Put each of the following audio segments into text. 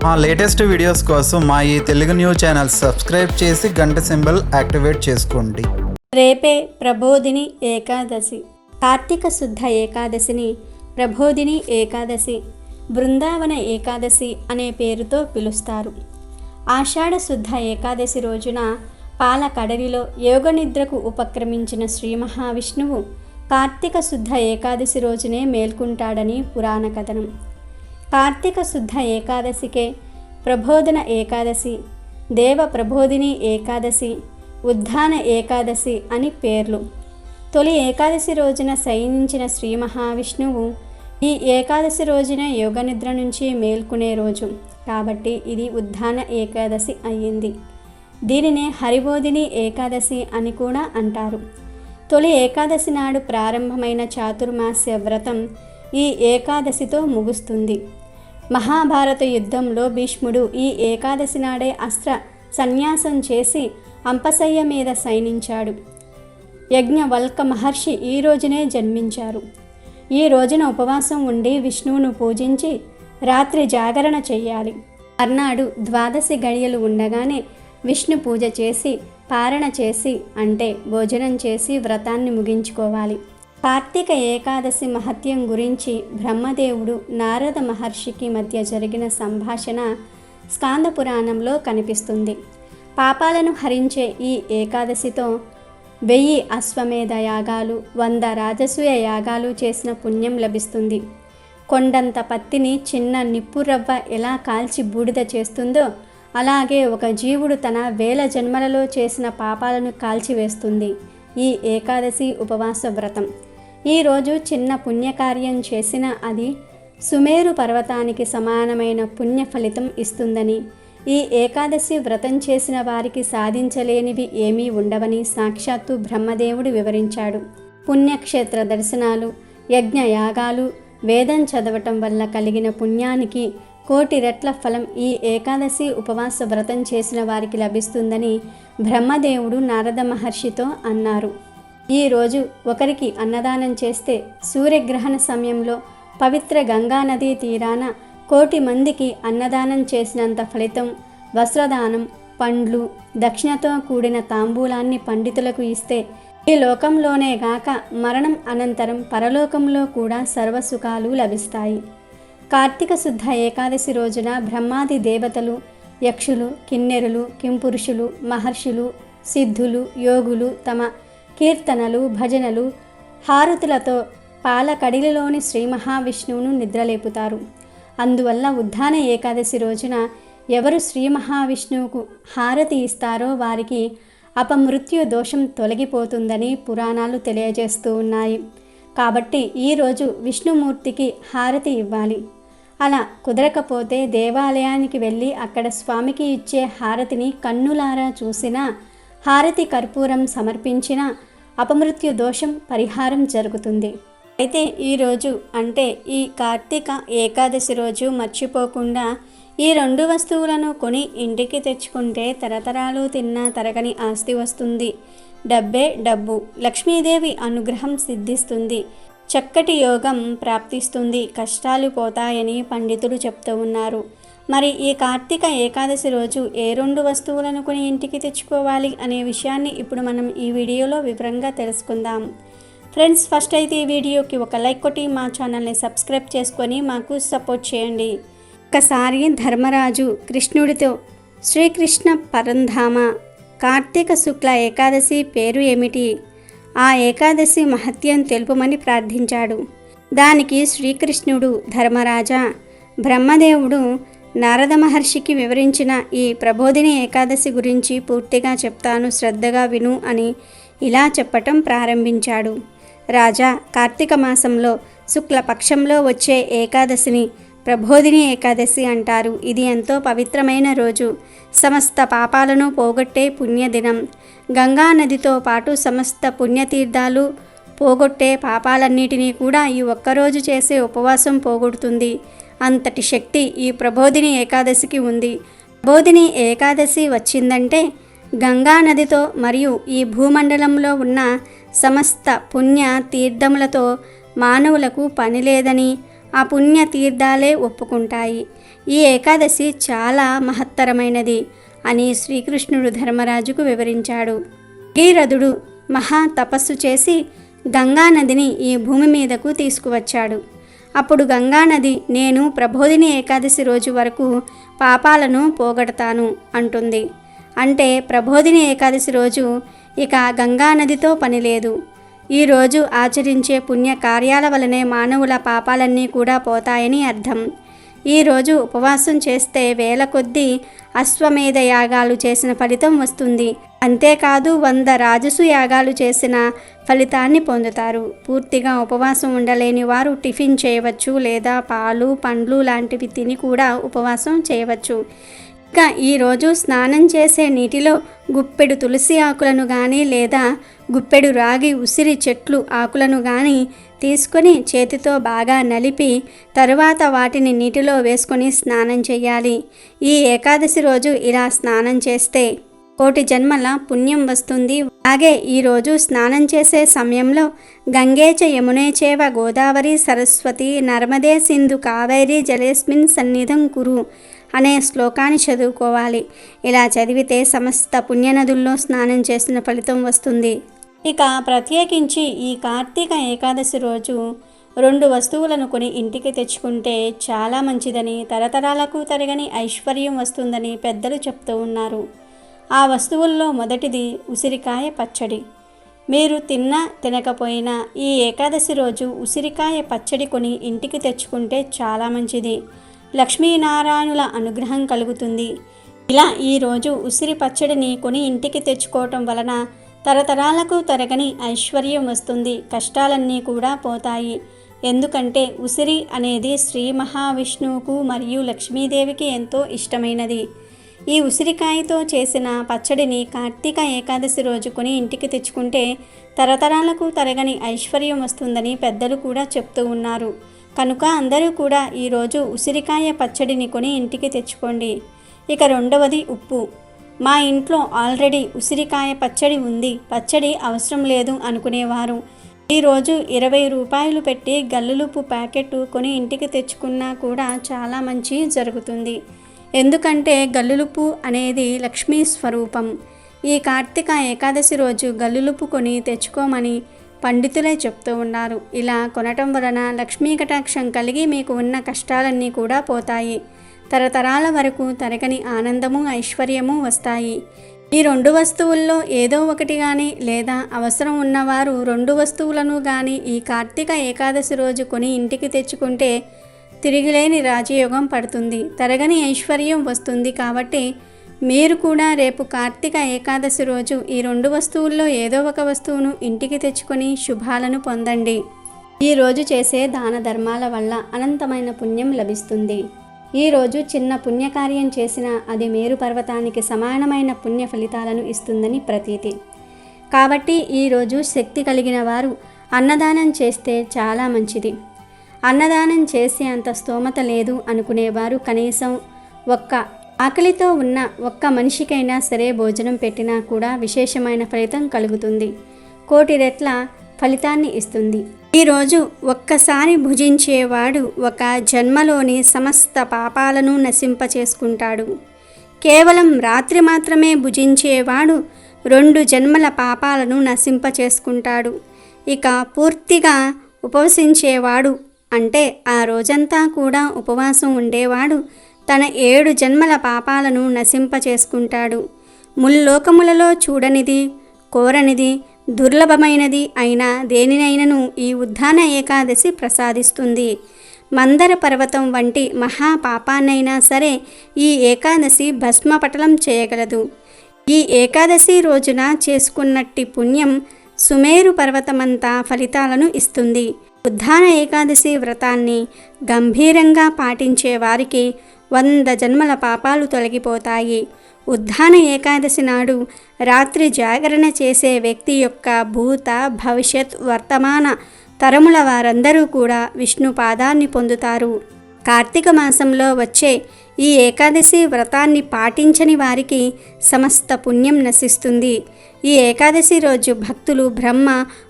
మా latest videos కోసం మా ఈ తెలుగు న్యూస్ ఛానల్ సబ్స్క్రైబ్ చేసి గంట సింబల్ యాక్టివేట్ చేసుకోండి. రేపే ప్రబోధిని ఏకాదశి. కార్తీక శుద్ధ ఏకాదశిని ప్రబోధిని ఏకాదశి, బృందావన ఏకాదశి అనే పేరుతో పిలుస్తారు. ఆషాఢ శుద్ధ ఏకాదశి రోజున పాలకడలిలో యోగనిద్రకు ఉపక్రమించిన శ్రీ మహావిష్ణువు కార్తీక శుద్ధ ఏకాదశి రోజునే మేల్కుంటాడని పురాణ కథనం. కార్తీక శుద్ధ ఏకాదశికే ప్రబోధన ఏకాదశి, దేవ ప్రబోధిని ఏకాదశి, ఉద్ధాన ఏకాదశి అని పేర్లు. తొలి ఏకాదశి రోజున శయనించిన శ్రీ మహావిష్ణువు ఈ ఏకాదశి రోజున యోగనిద్ర నుంచి మేల్కొనే రోజు కాబట్టి ఇది ఉద్ధాన ఏకాదశి అయ్యింది. దీనినే హరిబోధిని ఏకాదశి అని కూడా అంటారు. తొలి ఏకాదశి నాడు ప్రారంభమైన చాతుర్మాస్య వ్రతం ఈ ఏకాదశితో ముగుస్తుంది. మహాభారత యుద్ధంలో భీష్ముడు ఈ ఏకాదశి నాడే అస్త్ర సన్యాసం చేసి అంపశయ్య మీద శయనించాడు. యజ్ఞవల్క మహర్షి ఈ రోజునే జన్మించారు. ఈ రోజున ఉపవాసం ఉండి విష్ణువును పూజించి రాత్రి జాగరణ చెయ్యాలి. మర్నాడు ద్వాదశి గడియలు ఉండగానే విష్ణు పూజ చేసి పారణ చేసి అంటే భోజనం చేసి వ్రతాన్ని ముగించుకోవాలి. కార్తీక ఏకాదశి మహత్యం గురించి బ్రహ్మదేవుడు నారద మహర్షికి మధ్య జరిగిన సంభాషణ స్కాంద పురాణంలో కనిపిస్తుంది. పాపాలను హరించే ఈ ఏకాదశితో 1000 అశ్వమేధ యాగాలు, 100 రాజసూయ యాగాలు చేసిన పుణ్యం లభిస్తుంది. కొండంత పత్తిని చిన్న నిప్పురవ్వ ఎలా కాల్చి బూడిద చేస్తుందో అలాగే ఒక జీవుడు తన 1000 జన్మలలో చేసిన పాపాలను కాల్చివేస్తుంది ఈ ఏకాదశి ఉపవాస వ్రతం. ఈరోజు చిన్న పుణ్యకార్యం చేసినా అది సుమేరు పర్వతానికి సమానమైన పుణ్య ఫలితం ఇస్తుందని, ఈ ఏకాదశి వ్రతం చేసిన వారికి సాధించలేనివి ఏమీ ఉండవని సాక్షాత్తు బ్రహ్మదేవుడు వివరించాడు. పుణ్యక్షేత్ర దర్శనాలు, యజ్ఞ యాగాలు, వేదం చదవటం వల్ల కలిగిన పుణ్యానికి 1,000,000 రెట్ల ఫలం ఈ ఏకాదశి ఉపవాస వ్రతం చేసిన వారికి లభిస్తుందని బ్రహ్మదేవుడు నారద మహర్షితో అన్నారు. ఈరోజు ఒకరికి అన్నదానం చేస్తే సూర్యగ్రహణ సమయంలో పవిత్ర గంగా నదీ తీరాన 1,000,000 మందికి అన్నదానం చేసినంత ఫలితం. వస్త్రదానం, పండ్లు, దక్షిణతో కూడిన తాంబూలాన్ని పండితులకు ఇస్తే ఈ లోకంలోనే గాక మరణం అనంతరం పరలోకంలో కూడా సర్వసుఖాలు లభిస్తాయి. కార్తీక శుద్ధ ఏకాదశి రోజున బ్రహ్మాది దేవతలు, యక్షులు, కిన్నెరులు, కింపురుషులు, మహర్షులు, సిద్ధులు, యోగులు తమ కీర్తనలు, భజనలు, హారతులతో పాలకడిలిలోని శ్రీ మహావిష్ణువును నిద్రలేపుతారు. అందువల్ల ఉద్ధాన ఏకాదశి రోజున ఎవరు శ్రీ మహావిష్ణువుకు హారతి ఇస్తారో వారికి అపమృత్యు దోషం తొలగిపోతుందని పురాణాలు తెలియజేస్తూ ఉన్నాయి. కాబట్టి ఈరోజు విష్ణుమూర్తికి హారతి ఇవ్వాలి. అలా కుదరకపోతే దేవాలయానికి వెళ్ళి అక్కడ స్వామికి ఇచ్చే హారతిని కన్నులారా చూసినా, హారతి కర్పూరం సమర్పించిన అపమృత్యు దోషం పరిహారం జరుగుతుంది. అయితే ఈరోజు అంటే ఈ కార్తీక ఏకాదశి రోజు మర్చిపోకుండా ఈ 2 వస్తువులను కొని ఇంటికి తెచ్చుకుంటే తరతరాలు తిన్నా తరగని ఆస్తి వస్తుంది. డబ్బే డబ్బు, లక్ష్మీదేవి అనుగ్రహం సిద్ధిస్తుంది, చక్కటి యోగం ప్రాప్తిస్తుంది, కష్టాలు పోతాయని పండితులు చెప్తూ ఉన్నారు. మరి ఈ కార్తీక ఏకాదశి రోజు ఏ 2 వస్తువులను కొని ఇంటికి తెచ్చుకోవాలి అనే విషయాన్ని ఇప్పుడు మనం ఈ వీడియోలో వివరంగా తెలుసుకుందాం. ఫ్రెండ్స్, ఫస్ట్ అయితే ఈ వీడియోకి ఒక లైక్ కొట్టి మా ఛానల్ని సబ్స్క్రైబ్ చేసుకొని మాకు సపోర్ట్ చేయండి. ఒకసారి ధర్మరాజు కృష్ణుడితో, శ్రీకృష్ణ పరంధామ, కార్తీక శుక్ల ఏకాదశి పేరు ఏమిటి? ఆ ఏకాదశి మహత్యం తెలుపమని ప్రార్థించాడు. దానికి శ్రీకృష్ణుడు, ధర్మరాజా, బ్రహ్మదేవుడు నారద మహర్షికి వివరించిన ఈ ప్రబోధిని ఏకాదశి గురించి పూర్తిగా చెప్తాను, శ్రద్ధగా విను అని ఇలా చెప్పటం ప్రారంభించాడు. రాజా, కార్తీక మాసంలో శుక్లపక్షంలో వచ్చే ఏకాదశిని ప్రబోధిని ఏకాదశి అంటారు. ఇది ఎంతో పవిత్రమైన రోజు, సమస్త పాపాలను పోగొట్టే పుణ్యదినం. గంగా నదితో పాటు సమస్త పుణ్యతీర్థాలు పోగొట్టే పాపాలన్నిటినీ కూడా ఈ ఒక్కరోజు చేసే ఉపవాసం పోగొడుతుంది. అంతటి శక్తి ఈ ప్రబోధిని ఏకాదశికి ఉంది. ప్రబోధిని ఏకాదశి వచ్చిందంటే గంగా నదితో మరియు ఈ భూమండలంలో ఉన్న సమస్త పుణ్య తీర్థములతో మానవులకు పని లేదని ఆ పుణ్య తీర్థాలే ఒప్పుకుంటాయి. ఈ ఏకాదశి చాలా మహత్తరమైనది అని శ్రీకృష్ణుడు ధర్మరాజుకు వివరించాడు. భగీరథుడు మహా తపస్సు చేసి గంగానదిని ఈ భూమి మీదకు తీసుకువచ్చాడు. అప్పుడు గంగానది, నేను ప్రబోధిని ఏకాదశి రోజు వరకు పాపాలను పోగొడతాను అంటుంది. అంటే ప్రబోధిని ఏకాదశి రోజు ఇక గంగానదితో పని లేదు. ఈరోజు ఆచరించే పుణ్య కార్యాల వలనే మానవుల పాపాలన్నీ కూడా పోతాయని అర్థం. ఈరోజు ఉపవాసం చేస్తే వేల కొద్దీ అశ్వమేధ యాగాలు చేసిన ఫలితం వస్తుంది. అంతేకాదు 100 రాజసు యాగాలు చేసిన ఫలితాన్ని పొందుతారు. పూర్తిగా ఉపవాసం ఉండలేని వారు టిఫిన్ చేయవచ్చు, లేదా పాలు పండ్లు లాంటివి తిని కూడా ఉపవాసం చేయవచ్చు. ఇక ఈరోజు స్నానం చేసే నీటిలో గుప్పెడు తులసి ఆకులను కానీ లేదా గుప్పెడు రాగి ఉసిరి చెట్లు ఆకులను కానీ తీసుకొని చేతితో బాగా నలిపి తరువాత వాటిని నీటిలో వేసుకొని స్నానం చేయాలి. ఈ ఏకాదశి రోజు ఇలా స్నానం చేస్తే 1,000 జన్మల పుణ్యం వస్తుంది. అలాగే ఈరోజు స్నానం చేసే సమయంలో గంగే చ యమునే చేవ గోదావరి సరస్వతి నర్మదే సింధు కావేరి జలేస్మిన్ సన్నిధం కురు అనే శ్లోకాన్ని చదువుకోవాలి. ఇలా చదివితే సమస్త పుణ్యనదుల్లో స్నానం చేసిన ఫలితం వస్తుంది. ఇక ప్రత్యేకించి ఈ కార్తీక ఏకాదశి రోజు 2 వస్తువులను కొని ఇంటికి తెచ్చుకుంటే చాలా మంచిదని, తరతరాలకు తరగని ఐశ్వర్యం వస్తుందని పెద్దలు చెప్తూ ఉన్నారు. ఆ వస్తువుల్లో మొదటిది ఉసిరికాయ పచ్చడి. మీరు తిన్నా తినకపోయినా ఈ ఏకాదశి రోజు ఉసిరికాయ పచ్చడి కొని ఇంటికి తెచ్చుకుంటే చాలా మంచిది. లక్ష్మీనారాయణుల అనుగ్రహం కలుగుతుంది. ఇలా ఈరోజు ఉసిరి పచ్చడిని కొని ఇంటికి తెచ్చుకోవటం వలన తరతరాలకు తరగని ఐశ్వర్యం వస్తుంది. కష్టాలన్నీ కూడా పోతాయి. ఎందుకంటే ఉసిరి అనేది శ్రీ మహావిష్ణువుకు మరియు లక్ష్మీదేవికి ఎంతో ఇష్టమైనది. ఈ ఉసిరికాయతో చేసిన పచ్చడిని కార్తీక ఏకాదశి రోజు కొని ఇంటికి తెచ్చుకుంటే తరతరాలకు తరగని ఐశ్వర్యం వస్తుందని పెద్దలు కూడా చెప్తూ ఉన్నారు. కనుక అందరూ కూడా ఈరోజు ఉసిరికాయ పచ్చడిని కొని ఇంటికి తెచ్చుకోండి. ఇక రెండవది ఉప్పు. మా ఇంట్లో ఆల్రెడీ ఉసిరికాయ పచ్చడి ఉంది, పచ్చడి అవసరం లేదు అనుకునేవారు ఈరోజు 20 రూపాయలు పెట్టి గల్లులుప్పు ప్యాకెట్ కొని ఇంటికి తెచ్చుకున్నా కూడా చాలా మంచి జరుగుతుంది. ఎందుకంటే గల్లులుప్పు అనేది లక్ష్మీ స్వరూపం. ఈ కార్తీక ఏకాదశి రోజు గల్లులుప్పు కొని తెచ్చుకోమని పండితులే చెప్తూ ఉన్నారు. ఇలా కొనటం వలన లక్ష్మీ కటాక్షం కలిగి మీకు ఉన్న కష్టాలన్నీ కూడా పోతాయి. తరతరాల వరకు తరగని ఆనందము ఐశ్వర్యము వస్తాయి. ఈ 2 వస్తువుల్లో ఏదో ఒకటి కానీ లేదా అవసరం ఉన్నవారు 2 వస్తువులను కానీ ఈ కార్తీక ఏకాదశి రోజు కొని ఇంటికి తెచ్చుకుంటే తిరిగిలేని రాజయోగం పడుతుంది, తరగని ఐశ్వర్యం వస్తుంది. కాబట్టి మీరు కూడా రేపు కార్తీక ఏకాదశి రోజు ఈ 2 వస్తువుల్లో ఏదో ఒక వస్తువును ఇంటికి తెచ్చుకొని శుభాలను పొందండి. ఈరోజు చేసే దాన ధర్మాల వల్ల అనంతమైన పుణ్యం లభిస్తుంది. ఈరోజు చిన్న పుణ్యకార్యం చేసినా అది మేరు పర్వతానికి సమానమైన పుణ్య ఫలితాలను ఇస్తుందని ప్రతీతి. కాబట్టి ఈరోజు శక్తి కలిగిన వారు అన్నదానం చేస్తే చాలా మంచిది. అన్నదానం చేసే అంత స్తోమత లేదు అనుకునేవారు కనీసం ఆకలితో ఉన్న ఒక్క మనిషికైనా సరే భోజనం పెట్టినా కూడా విశేషమైన ఫలితం కలుగుతుంది. 1,000 రెట్ల ఫలితాన్ని ఇస్తుంది. ఈరోజు ఒక్కసారి భుజించేవాడు ఒక జన్మలోని సమస్త పాపాలను నశింపచేసుకుంటాడు. కేవలం రాత్రి మాత్రమే భుజించేవాడు 2 జన్మల పాపాలను నశింపచేసుకుంటాడు. ఇక పూర్తిగా ఉపవసించేవాడు అంటే ఆ రోజంతా కూడా ఉపవాసం ఉండేవాడు తన 7 జన్మల పాపాలను నశింపచేసుకుంటాడు. ముల్లోకములలో చూడనిది, కోరనిది, దుర్లభమైనది అయిన దేనినైనను ఈ ఉద్దాన ఏకాదశి ప్రసాదిస్తుంది. మందర పర్వతం వంటి మహాపాపాన్నైనా సరే ఈ ఏకాదశి భస్మపటలం చేయగలదు. ఈ ఏకాదశి రోజున చేసుకున్నట్టి పుణ్యం సుమేరు పర్వతమంతా ఫలితాలను ఇస్తుంది. ఉద్దాన ఏకాదశి వ్రతాన్ని గంభీరంగా పాటించే వారికి 100 జన్మల పాపాలు తొలగిపోతాయి. ఉద్దాన ఏకాదశి నాడు రాత్రి జాగరణ చేసే వ్యక్తి యొక్క భూత భవిష్యత్ వర్తమాన తరముల వారందరూ కూడా విష్ణు పాదాన్ని పొందుతారు. కార్తీక మాసంలో వచ్చే ఈ ఏకాదశి వ్రతాన్ని పాటించని వారికి సమస్త పుణ్యం నశిస్తుంది. ఈ ఏకాదశి రోజు భక్తులు బ్రహ్మ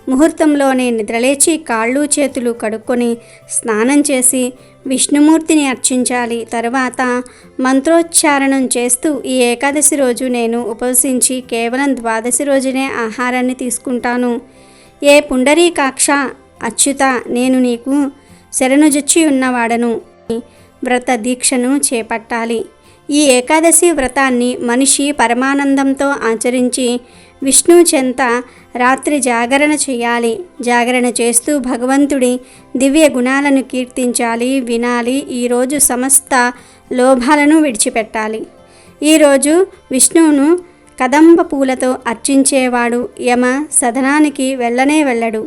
ముహూర్తంలోనే నిద్రలేచి కాళ్ళు చేతులు కడుక్కొని స్నానం చేసి విష్ణుమూర్తిని అర్చించాలి. తరువాత మంత్రోచ్చారణం చేస్తూ ఈ ఏకాదశి రోజు నేను ఉపవసించి కేవలం ద్వాదశి రోజునే ఆహారాన్ని తీసుకుంటాను. ఏ పుండరీకాక్ష అచ్యుత, నేను నీకు శరణుజొచ్చి ఉన్నవాడను వ్రత దీక్షను చేపట్టాలి. ఈ ఏకాదశి వ్రతాన్ని మనిషి పరమానందంతో ఆచరించి విష్ణు చెంత రాత్రి జాగరణ చేయాలి. జాగరణ చేస్తూ భగవంతుడి దివ్య గుణాలను కీర్తించాలి, వినాలి. ఈరోజు సమస్త లోభాలను విడిచిపెట్టాలి. ఈరోజు విష్ణువును కదంబ పూలతో అర్చించేవాడు యమ సదనానికి వెళ్ళడు.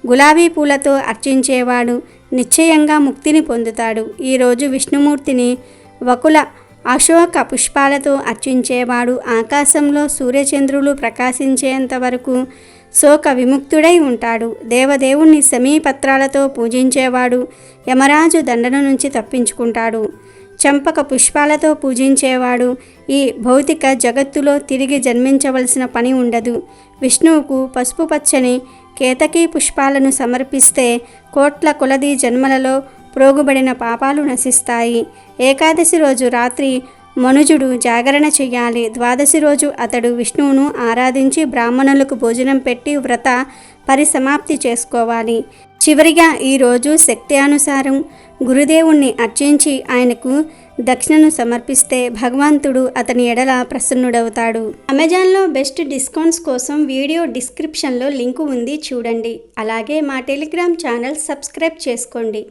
గులాబీ పూలతో అర్చించేవాడు నిశ్చయంగా ముక్తిని పొందుతాడు. ఈరోజు విష్ణుమూర్తిని వకుల అశోక పుష్పాలతో అర్చించేవాడు ఆకాశంలో సూర్యచంద్రులు ప్రకాశించేంత వరకు శోక విముక్తుడై ఉంటాడు. దేవదేవుణ్ణి సమీపత్రాలతో పూజించేవాడు యమరాజు దండన నుంచి తప్పించుకుంటాడు. చంపక పుష్పాలతో పూజించేవాడు ఈ భౌతిక జగత్తులో తిరిగి జన్మించవలసిన పని ఉండదు. విష్ణువుకు పసుపు పచ్చని కేతకీ పుష్పాలను సమర్పిస్తే కోట్ల కొలది జన్మలలో ప్రోగుబడిన పాపాలు నశిస్తాయి. ఏకాదశి రోజు రాత్రి మనుజుడు జాగరణ చెయ్యాలి. ద్వాదశి రోజు అతడు విష్ణువును ఆరాధించి బ్రాహ్మణులకు భోజనం పెట్టి వ్రత పరిసమాప్తి చేసుకోవాలి. చివరిగా ఈరోజు శక్తి అనుసారం గురుదేవుణ్ణి అర్చించి ఆయనకు దక్షిణను సమర్పిస్తే భగవంతుడు అతని ఎడల ప్రసన్నుడవుతాడు. అమెజాన్లో బెస్ట్ డిస్కౌంట్స్ కోసం వీడియో డిస్క్రిప్షన్లో లింకు ఉంది, చూడండి. అలాగే మా టెలిగ్రామ్ ఛానల్ సబ్స్క్రైబ్ చేసుకోండి.